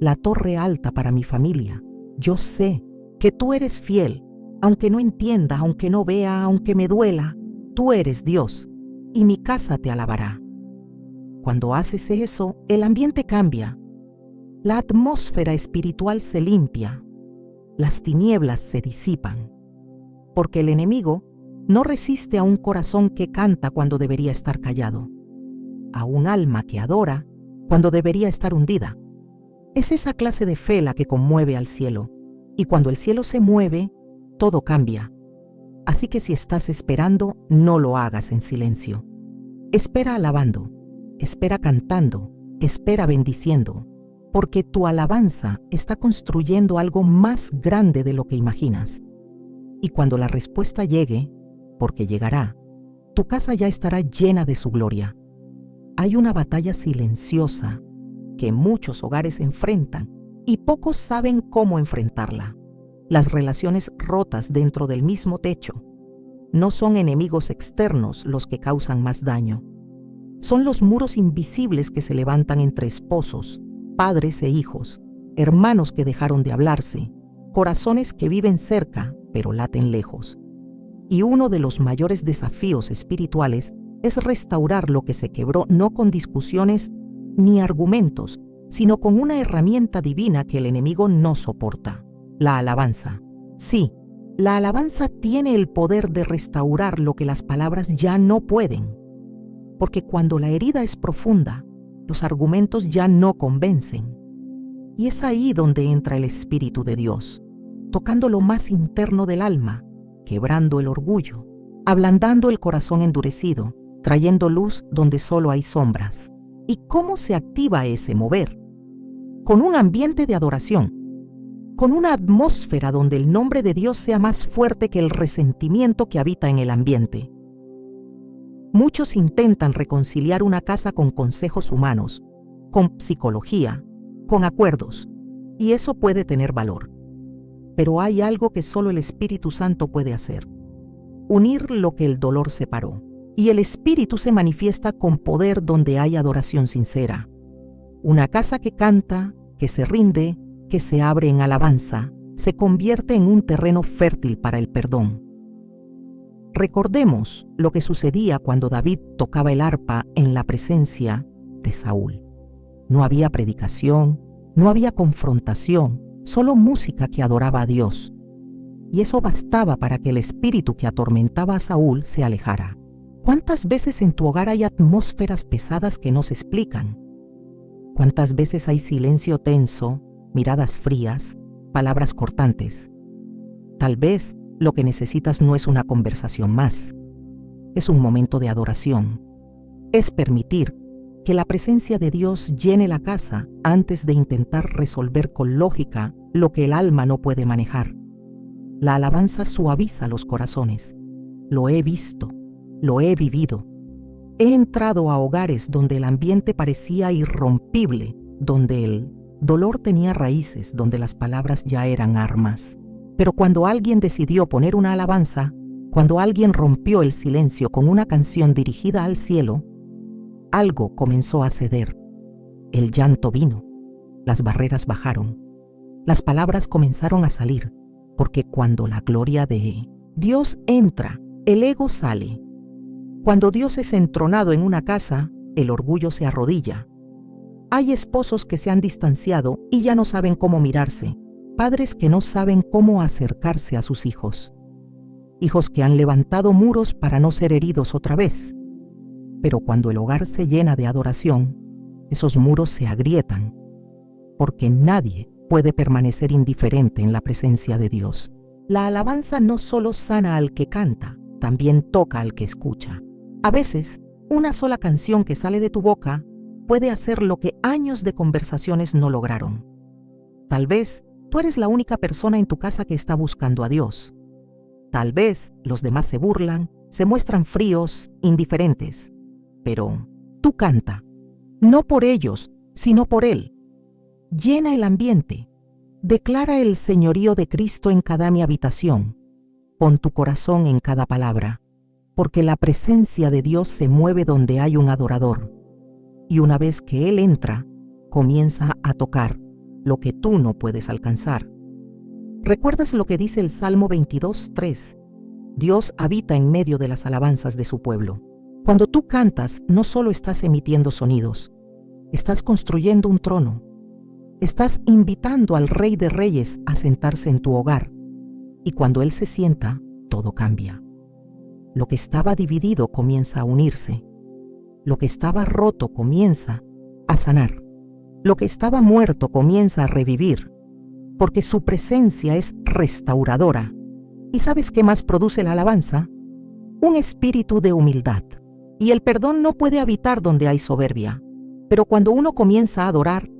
la torre alta para mi familia. Yo sé que tú eres fiel, aunque no entienda, aunque no vea, aunque me duela, tú eres Dios, y mi casa te alabará. Cuando haces eso, el ambiente cambia. La atmósfera espiritual se limpia. Las tinieblas se disipan. Porque el enemigo no resiste a un corazón que canta cuando debería estar callado, a un alma que adora cuando debería estar hundida. Es esa clase de fe la que conmueve al cielo, y cuando el cielo se mueve, todo cambia. Así que si estás esperando, no lo hagas en silencio. Espera alabando, espera cantando, espera bendiciendo, porque tu alabanza está construyendo algo más grande de lo que imaginas. Y cuando la respuesta llegue, porque llegará, tu casa ya estará llena de su gloria. Hay una batalla silenciosa que muchos hogares enfrentan y pocos saben cómo enfrentarla. Las relaciones rotas dentro del mismo techo. No son enemigos externos los que causan más daño. Son los muros invisibles que se levantan entre esposos, padres e hijos, hermanos que dejaron de hablarse, corazones que viven cerca pero laten lejos. Y uno de los mayores desafíos espirituales es restaurar lo que se quebró no con discusiones ni argumentos, sino con una herramienta divina que el enemigo no soporta: la alabanza. Sí, la alabanza tiene el poder de restaurar lo que las palabras ya no pueden. Porque cuando la herida es profunda, los argumentos ya no convencen. Y es ahí donde entra el Espíritu de Dios, tocando lo más interno del alma, quebrando el orgullo, ablandando el corazón endurecido, trayendo luz donde solo hay sombras. ¿Y cómo se activa ese mover? Con un ambiente de adoración, con una atmósfera donde el nombre de Dios sea más fuerte que el resentimiento que habita en el ambiente. Muchos intentan reconciliar una casa con consejos humanos, con psicología, con acuerdos, y eso puede tener valor. Pero hay algo que solo el Espíritu Santo puede hacer: unir lo que el dolor separó. Y el Espíritu se manifiesta con poder donde hay adoración sincera. Una casa que canta, que se rinde, que se abre en alabanza, se convierte en un terreno fértil para el perdón. Recordemos lo que sucedía cuando David tocaba el arpa en la presencia de Saúl. No había predicación, no había confrontación, solo música que adoraba a Dios. Y eso bastaba para que el espíritu que atormentaba a Saúl se alejara. ¿Cuántas veces en tu hogar hay atmósferas pesadas que no se explican? ¿Cuántas veces hay silencio tenso, miradas frías, palabras cortantes? Tal vez lo que necesitas no es una conversación más. Es un momento de adoración. Es permitir que la presencia de Dios llene la casa antes de intentar resolver con lógica lo que el alma no puede manejar. La alabanza suaviza los corazones. Lo he visto, lo he vivido. He entrado a hogares donde el ambiente parecía irrompible, donde el dolor tenía raíces, donde las palabras ya eran armas. Pero cuando alguien decidió poner una alabanza, cuando alguien rompió el silencio con una canción dirigida al cielo, algo comenzó a ceder. El llanto vino, las barreras bajaron, las palabras comenzaron a salir, porque cuando la gloria de Dios entra, el ego sale. Cuando Dios es entronado en una casa, el orgullo se arrodilla. Hay esposos que se han distanciado y ya no saben cómo mirarse, padres que no saben cómo acercarse a sus hijos, hijos que han levantado muros para no ser heridos otra vez. Pero cuando el hogar se llena de adoración, esos muros se agrietan, porque nadie puede permanecer indiferente en la presencia de Dios. La alabanza no solo sana al que canta, también toca al que escucha. A veces, una sola canción que sale de tu boca puede hacer lo que años de conversaciones no lograron. Tal vez tú eres la única persona en tu casa que está buscando a Dios. Tal vez los demás se burlan, se muestran fríos, indiferentes. Pero tú canta, no por ellos, sino por Él. Llena el ambiente. Declara el señorío de Cristo en cada mi habitación. Pon tu corazón en cada palabra, porque la presencia de Dios se mueve donde hay un adorador. Y una vez que Él entra, comienza a tocar lo que tú no puedes alcanzar. ¿Recuerdas lo que dice el Salmo 22:3? Dios habita en medio de las alabanzas de su pueblo. Cuando tú cantas, no solo estás emitiendo sonidos, estás construyendo un trono. Estás invitando al Rey de Reyes a sentarse en tu hogar. Y cuando Él se sienta, todo cambia. Lo que estaba dividido comienza a unirse. Lo que estaba roto comienza a sanar. Lo que estaba muerto comienza a revivir, porque su presencia es restauradora. ¿Y sabes qué más produce la alabanza? Un espíritu de humildad. Y el perdón no puede habitar donde hay soberbia. Pero cuando uno comienza a adorar,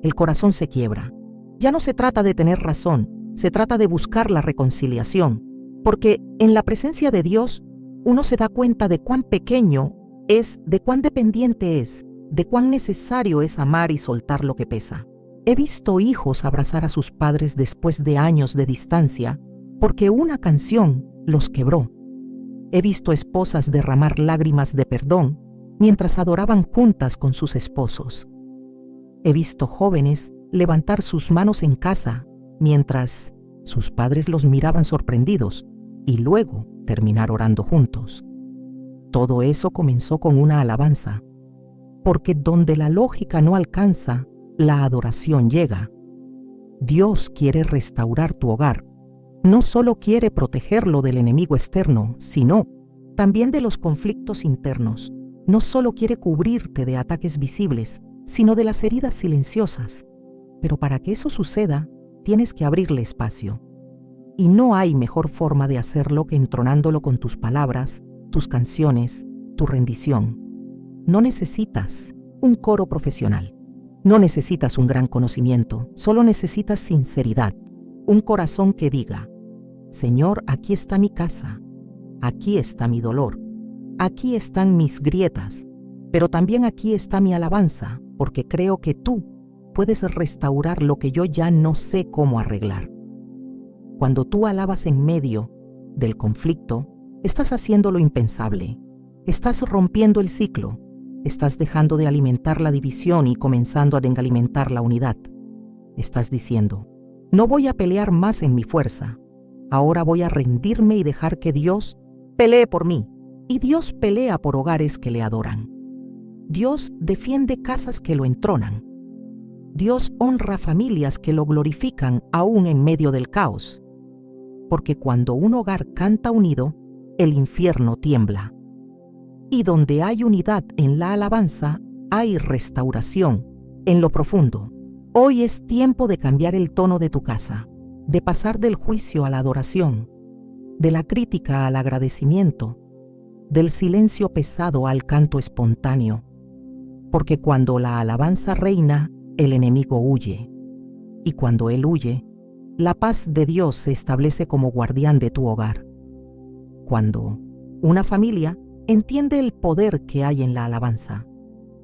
el corazón se quiebra. Ya no se trata de tener razón, se trata de buscar la reconciliación, porque en la presencia de Dios uno se da cuenta de cuán pequeño es, de cuán dependiente es, de cuán necesario es amar y soltar lo que pesa. He visto hijos abrazar a sus padres después de años de distancia porque una canción los quebró. He visto esposas derramar lágrimas de perdón mientras adoraban juntas con sus esposos. He visto jóvenes levantar sus manos en casa mientras sus padres los miraban sorprendidos y luego terminar orando juntos. Todo eso comenzó con una alabanza, porque donde la lógica no alcanza, la adoración llega. Dios quiere restaurar tu hogar. No solo quiere protegerlo del enemigo externo, sino también de los conflictos internos. No solo quiere cubrirte de ataques visibles, sino de las heridas silenciosas. Pero para que eso suceda, tienes que abrirle espacio. Y no hay mejor forma de hacerlo que entronándolo con tus palabras, tus canciones, tu rendición. No necesitas un coro profesional. No necesitas un gran conocimiento. Solo necesitas sinceridad. Un corazón que diga: Señor, aquí está mi casa. Aquí está mi dolor. Aquí están mis grietas. Pero también aquí está mi alabanza, porque creo que tú puedes restaurar lo que yo ya no sé cómo arreglar. Cuando tú alabas en medio del conflicto, estás haciendo lo impensable. Estás rompiendo el ciclo. Estás dejando de alimentar la división y comenzando a alimentar la unidad. Estás diciendo: no voy a pelear más en mi fuerza. Ahora voy a rendirme y dejar que Dios pelee por mí. Y Dios pelea por hogares que le adoran. Dios defiende casas que lo entronan. Dios honra familias que lo glorifican aún en medio del caos. Porque cuando un hogar canta unido, el infierno tiembla. Y donde hay unidad en la alabanza, hay restauración en lo profundo. Hoy es tiempo de cambiar el tono de tu casa, de pasar del juicio a la adoración, de la crítica al agradecimiento, del silencio pesado al canto espontáneo. Porque cuando la alabanza reina, el enemigo huye. Y cuando él huye, la paz de Dios se establece como guardián de tu hogar. Cuando una familia entiende el poder que hay en la alabanza,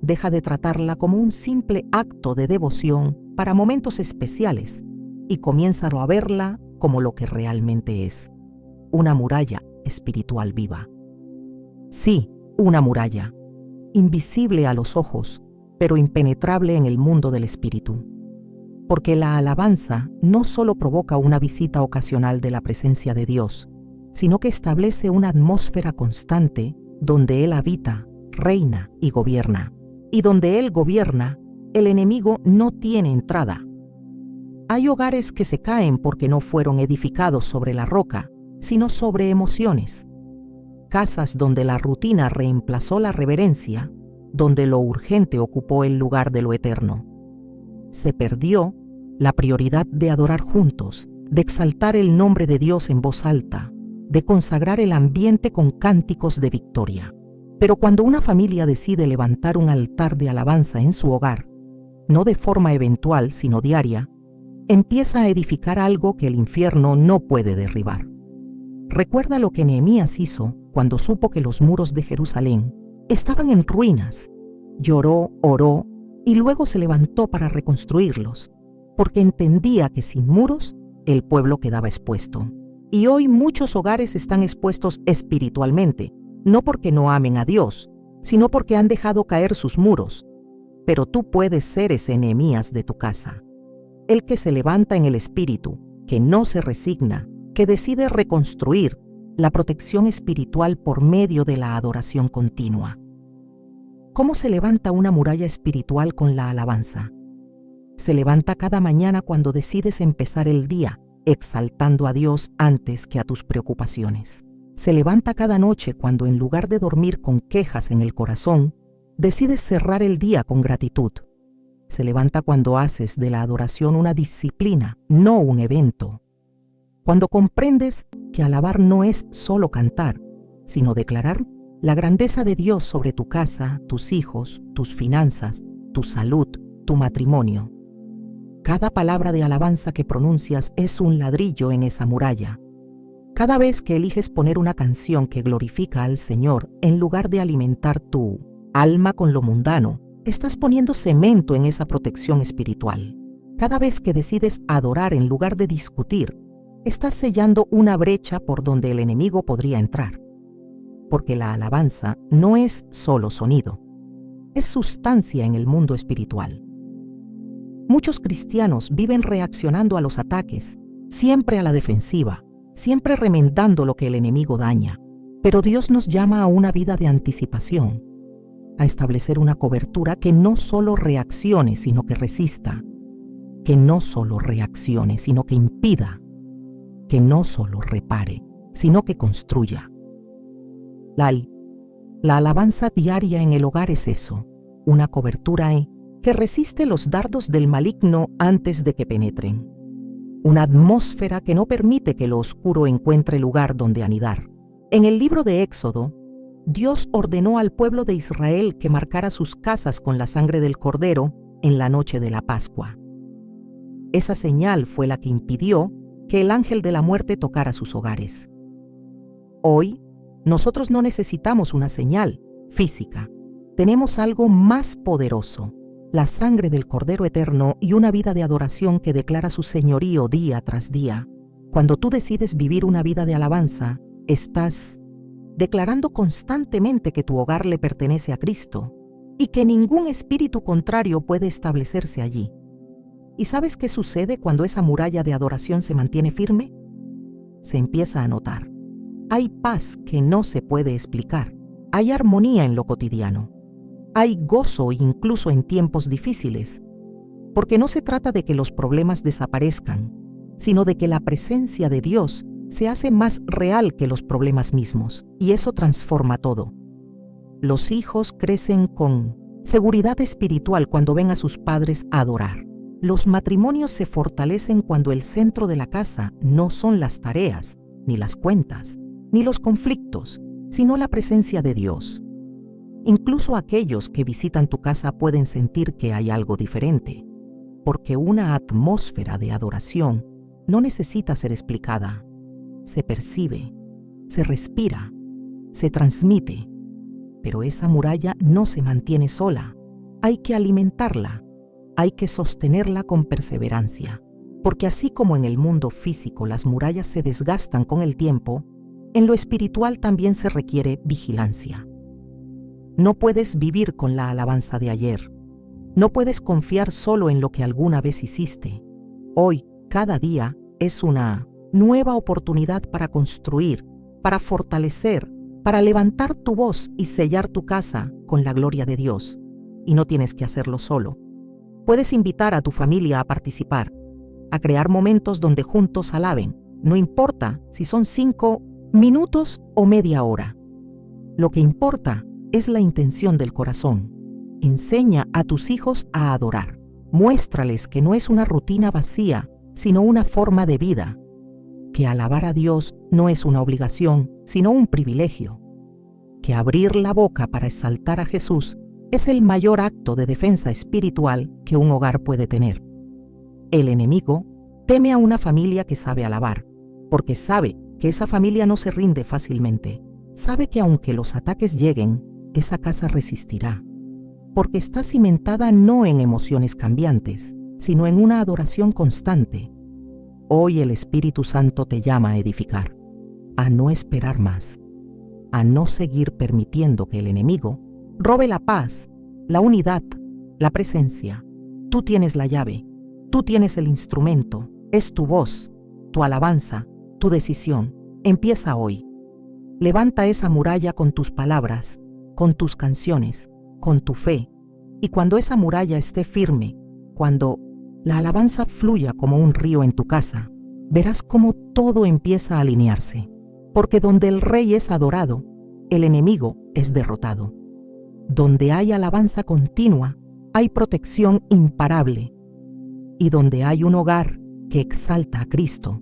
deja de tratarla como un simple acto de devoción para momentos especiales y comienza a verla como lo que realmente es: una muralla espiritual viva. Sí, una muralla, invisible a los ojos, pero impenetrable en el mundo del espíritu. Porque la alabanza no solo provoca una visita ocasional de la presencia de Dios, sino que establece una atmósfera constante donde Él habita, reina y gobierna. Y donde Él gobierna, el enemigo no tiene entrada. Hay hogares que se caen porque no fueron edificados sobre la roca, sino sobre emociones. Casas donde la rutina reemplazó la reverencia, donde lo urgente ocupó el lugar de lo eterno. Se perdió la prioridad de adorar juntos, de exaltar el nombre de Dios en voz alta, de consagrar el ambiente con cánticos de victoria. Pero cuando una familia decide levantar un altar de alabanza en su hogar, no de forma eventual sino diaria, empieza a edificar algo que el infierno no puede derribar. Recuerda lo que Nehemías hizo cuando supo que los muros de Jerusalén estaban en ruinas. Lloró, oró y luego se levantó para reconstruirlos, porque entendía que sin muros el pueblo quedaba expuesto. Y hoy muchos hogares están expuestos espiritualmente, no porque no amen a Dios, sino porque han dejado caer sus muros. Pero tú puedes ser ese Nehemías de tu casa, el que se levanta en el espíritu, que no se resigna, que decide reconstruir la protección espiritual por medio de la adoración continua. ¿Cómo se levanta una muralla espiritual con la alabanza? Se levanta cada mañana cuando decides empezar el día exaltando a Dios antes que a tus preocupaciones. Se levanta cada noche cuando, en lugar de dormir con quejas en el corazón, decides cerrar el día con gratitud. Se levanta cuando haces de la adoración una disciplina, no un evento. Cuando comprendes que alabar no es solo cantar, sino declarar la grandeza de Dios sobre tu casa, tus hijos, tus finanzas, tu salud, tu matrimonio. Cada palabra de alabanza que pronuncias es un ladrillo en esa muralla. Cada vez que eliges poner una canción que glorifica al Señor en lugar de alimentar tu alma con lo mundano, estás poniendo cemento en esa protección espiritual. Cada vez que decides adorar en lugar de discutir, estás sellando una brecha por donde el enemigo podría entrar. Porque la alabanza no es solo sonido, es sustancia en el mundo espiritual. Muchos cristianos viven reaccionando a los ataques, siempre a la defensiva, siempre remendando lo que el enemigo daña. Pero Dios nos llama a una vida de anticipación, a establecer una cobertura que no solo reaccione, sino que resista, que no solo reaccione, sino que impida, que no solo repare, sino que construya. La alabanza diaria en el hogar es eso, una cobertura que resiste los dardos del maligno antes de que penetren. Una atmósfera que no permite que lo oscuro encuentre lugar donde anidar. En el libro de Éxodo, Dios ordenó al pueblo de Israel que marcara sus casas con la sangre del Cordero en la noche de la Pascua. Esa señal fue la que impidió que el ángel de la muerte tocara sus hogares. Hoy, nosotros no necesitamos una señal física. Tenemos algo más poderoso: la sangre del Cordero Eterno y una vida de adoración que declara su señorío día tras día. Cuando tú decides vivir una vida de alabanza, estás declarando constantemente que tu hogar le pertenece a Cristo y que ningún espíritu contrario puede establecerse allí. ¿Y sabes qué sucede cuando esa muralla de adoración se mantiene firme? Se empieza a notar. Hay paz que no se puede explicar. Hay armonía en lo cotidiano. Hay gozo incluso en tiempos difíciles, porque no se trata de que los problemas desaparezcan, sino de que la presencia de Dios se hace más real que los problemas mismos, y eso transforma todo. Los hijos crecen con seguridad espiritual cuando ven a sus padres adorar. Los matrimonios se fortalecen cuando el centro de la casa no son las tareas, ni las cuentas, ni los conflictos, sino la presencia de Dios. Incluso aquellos que visitan tu casa pueden sentir que hay algo diferente, porque una atmósfera de adoración no necesita ser explicada. Se percibe, se respira, se transmite, pero esa muralla no se mantiene sola. Hay que alimentarla, hay que sostenerla con perseverancia, porque así como en el mundo físico las murallas se desgastan con el tiempo, en lo espiritual también se requiere vigilancia. No puedes vivir con la alabanza de ayer. No puedes confiar solo en lo que alguna vez hiciste. Hoy, cada día, es una nueva oportunidad para construir, para fortalecer, para levantar tu voz y sellar tu casa con la gloria de Dios. Y no tienes que hacerlo solo. Puedes invitar a tu familia a participar, a crear momentos donde juntos alaben. No importa si son 5 minutos o media hora. Lo que importa es la intención del corazón. Enseña a tus hijos a adorar. Muéstrales que no es una rutina vacía, sino una forma de vida. Que alabar a Dios no es una obligación, sino un privilegio. Que abrir la boca para exaltar a Jesús es el mayor acto de defensa espiritual que un hogar puede tener. El enemigo teme a una familia que sabe alabar, porque sabe que esa familia no se rinde fácilmente. Sabe que aunque los ataques lleguen, esa casa resistirá, porque está cimentada no en emociones cambiantes, sino en una adoración constante. Hoy el Espíritu Santo te llama a edificar, a no esperar más, a no seguir permitiendo que el enemigo robe la paz, la unidad, la presencia. Tú tienes la llave, tú tienes el instrumento, es tu voz. tu alabanza, tu decisión, empieza hoy. Levanta esa muralla con tus palabras, con tus canciones, con tu fe. Y cuando esa muralla esté firme, cuando la alabanza fluya como un río en tu casa, verás cómo todo empieza a alinearse. Porque donde el rey es adorado, el enemigo es derrotado. Donde hay alabanza continua, hay protección imparable. Y donde hay un hogar que exalta a Cristo,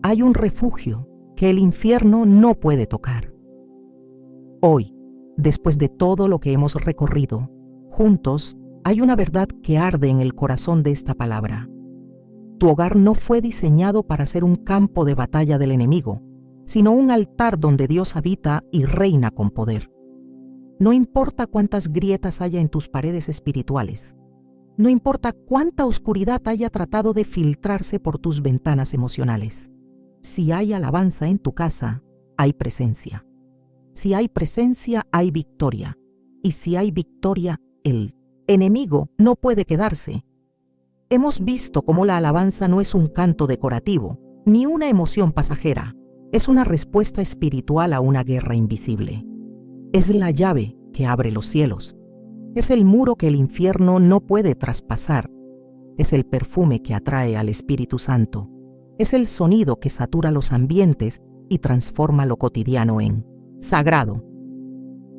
hay un refugio que el infierno no puede tocar. Hoy, después de todo lo que hemos recorrido, juntos, hay una verdad que arde en el corazón de esta palabra. Tu hogar no fue diseñado para ser un campo de batalla del enemigo, sino un altar donde Dios habita y reina con poder. No importa cuántas grietas haya en tus paredes espirituales, no importa cuánta oscuridad haya tratado de filtrarse por tus ventanas emocionales. Si hay alabanza en tu casa, hay presencia. Si hay presencia, hay victoria. Y si hay victoria, el enemigo no puede quedarse. Hemos visto cómo la alabanza no es un canto decorativo, ni una emoción pasajera. Es una respuesta espiritual a una guerra invisible. Es la llave que abre los cielos. Es el muro que el infierno no puede traspasar. Es el perfume que atrae al Espíritu Santo. Es el sonido que satura los ambientes y transforma lo cotidiano en sagrado.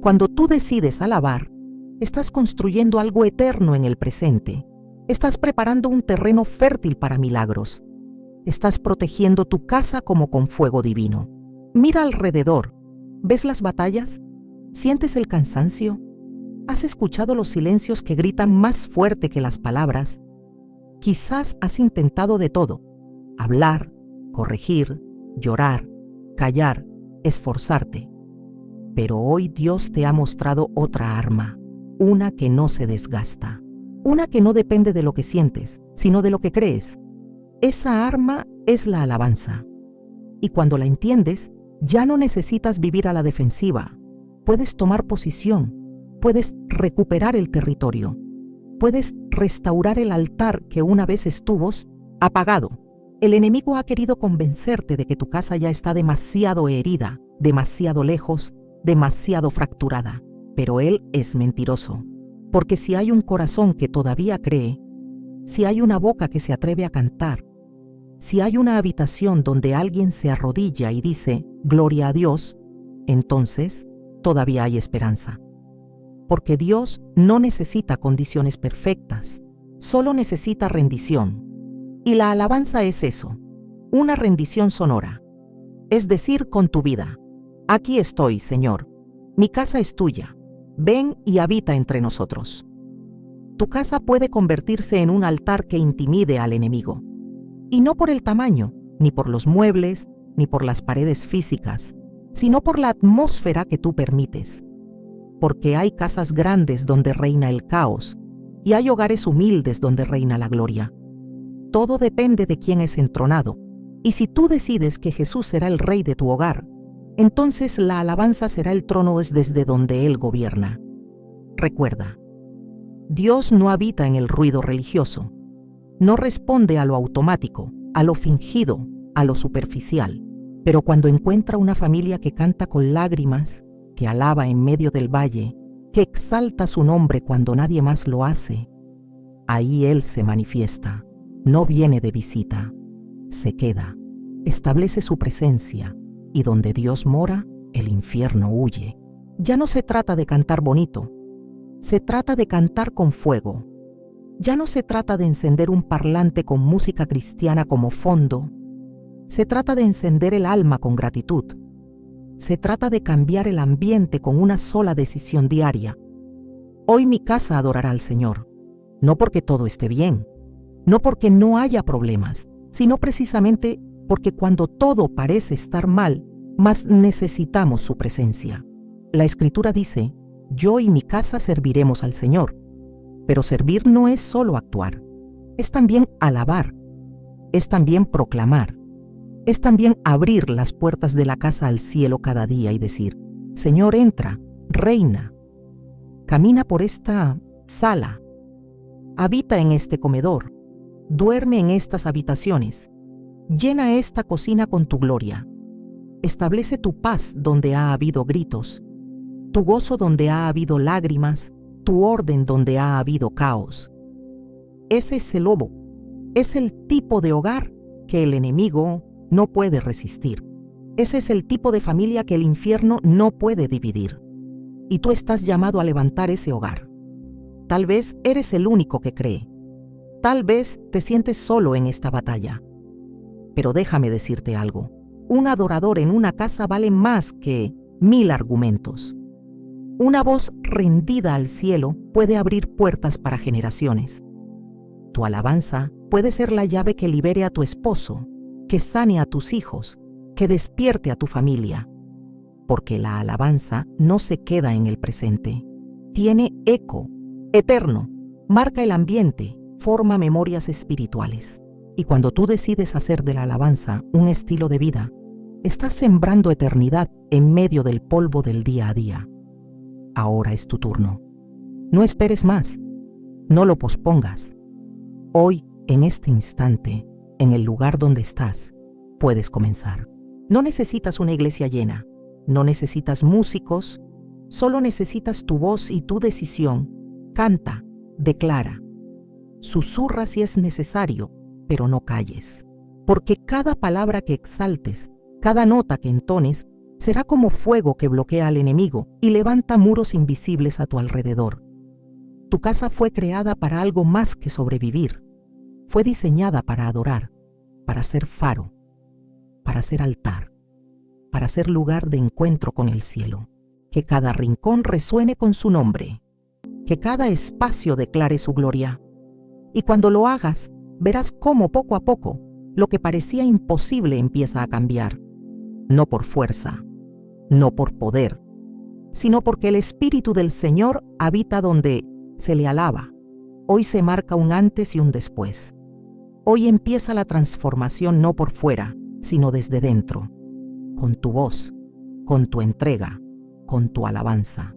Cuando tú decides alabar, estás construyendo algo eterno en el presente. Estás preparando un terreno fértil para milagros. Estás protegiendo tu casa como con fuego divino. Mira alrededor. ¿Ves las batallas? ¿Sientes el cansancio? ¿Has escuchado los silencios que gritan más fuerte que las palabras? Quizás has intentado de todo. Hablar, corregir, llorar, callar, esforzarte. Pero hoy Dios te ha mostrado otra arma, una que no se desgasta, una que no depende de lo que sientes, sino de lo que crees. Esa arma es la alabanza. Y cuando la entiendes, ya no necesitas vivir a la defensiva. Puedes tomar posición, puedes recuperar el territorio, puedes restaurar el altar que una vez estuvo apagado. El enemigo ha querido convencerte de que tu casa ya está demasiado herida, demasiado lejos, demasiado fracturada. Pero él es mentiroso. Porque si hay un corazón que todavía cree, si hay una boca que se atreve a cantar, si hay una habitación donde alguien se arrodilla y dice, gloria a Dios, entonces todavía hay esperanza. Porque Dios no necesita condiciones perfectas, solo necesita rendición. Y la alabanza es eso, una rendición sonora. Es decir, con tu vida, aquí estoy, Señor, mi casa es tuya, ven y habita entre nosotros. Tu casa puede convertirse en un altar que intimide al enemigo. Y no por el tamaño, ni por los muebles, ni por las paredes físicas, sino por la atmósfera que tú permites. Porque hay casas grandes donde reina el caos, y hay hogares humildes donde reina la gloria. Todo depende de quién es entronado, y si tú decides que Jesús será el rey de tu hogar, entonces la alabanza será el trono desde donde Él gobierna. Recuerda, Dios no habita en el ruido religioso, no responde a lo automático, a lo fingido, a lo superficial, pero cuando encuentra una familia que canta con lágrimas, que alaba en medio del valle, que exalta su nombre cuando nadie más lo hace, ahí Él se manifiesta. No viene de visita, se queda, establece su presencia, y donde Dios mora, el infierno huye. Ya no se trata de cantar bonito, se trata de cantar con fuego. Ya no se trata de encender un parlante con música cristiana como fondo, se trata de encender el alma con gratitud. Se trata de cambiar el ambiente con una sola decisión diaria. Hoy mi casa adorará al Señor, no porque todo esté bien, no porque no haya problemas, sino precisamente porque cuando todo parece estar mal, más necesitamos su presencia. La Escritura dice, yo y mi casa serviremos al Señor. Pero servir no es solo actuar, es también alabar, es también proclamar, es también abrir las puertas de la casa al cielo cada día y decir, Señor, entra, reina, camina por esta sala, habita en este comedor, duerme en estas habitaciones, Llena esta cocina con tu gloria. Establece tu paz donde ha habido gritos, tu gozo donde ha habido lágrimas, tu orden donde ha habido caos. Ese es el lobo, es el tipo de hogar que el enemigo no puede resistir. Ese es el tipo de familia que el infierno no puede dividir. Y tú estás llamado a levantar ese hogar. Tal vez eres el único que cree. Tal vez te sientes solo en esta batalla. Pero déjame decirte algo. Un adorador en una casa vale más que 1000 argumentos. Una voz rendida al cielo puede abrir puertas para generaciones. Tu alabanza puede ser la llave que libere a tu esposo, que sane a tus hijos, que despierte a tu familia. Porque la alabanza no se queda en el presente. Tiene eco, eterno, marca el ambiente, forma memorias espirituales. Y cuando tú decides hacer de la alabanza un estilo de vida, estás sembrando eternidad en medio del polvo del día a día. Ahora es tu turno. No esperes más. No lo pospongas. Hoy, en este instante, en el lugar donde estás, puedes comenzar. No necesitas una iglesia llena. No necesitas músicos. Solo necesitas tu voz y tu decisión. Canta, declara. Susurra si es necesario, pero no calles. Porque cada palabra que exaltes, cada nota que entones, será como fuego que bloquea al enemigo y levanta muros invisibles a tu alrededor. Tu casa fue creada para algo más que sobrevivir. Fue diseñada para adorar, para ser faro, para ser altar, para ser lugar de encuentro con el cielo. Que cada rincón resuene con su nombre, que cada espacio declare su gloria. Y cuando lo hagas, verás cómo poco a poco lo que parecía imposible empieza a cambiar. No por fuerza, no por poder, sino porque el Espíritu del Señor habita donde se le alaba. Hoy se marca un antes y un después. Hoy empieza la transformación no por fuera, sino desde dentro, con tu voz, con tu entrega, con tu alabanza.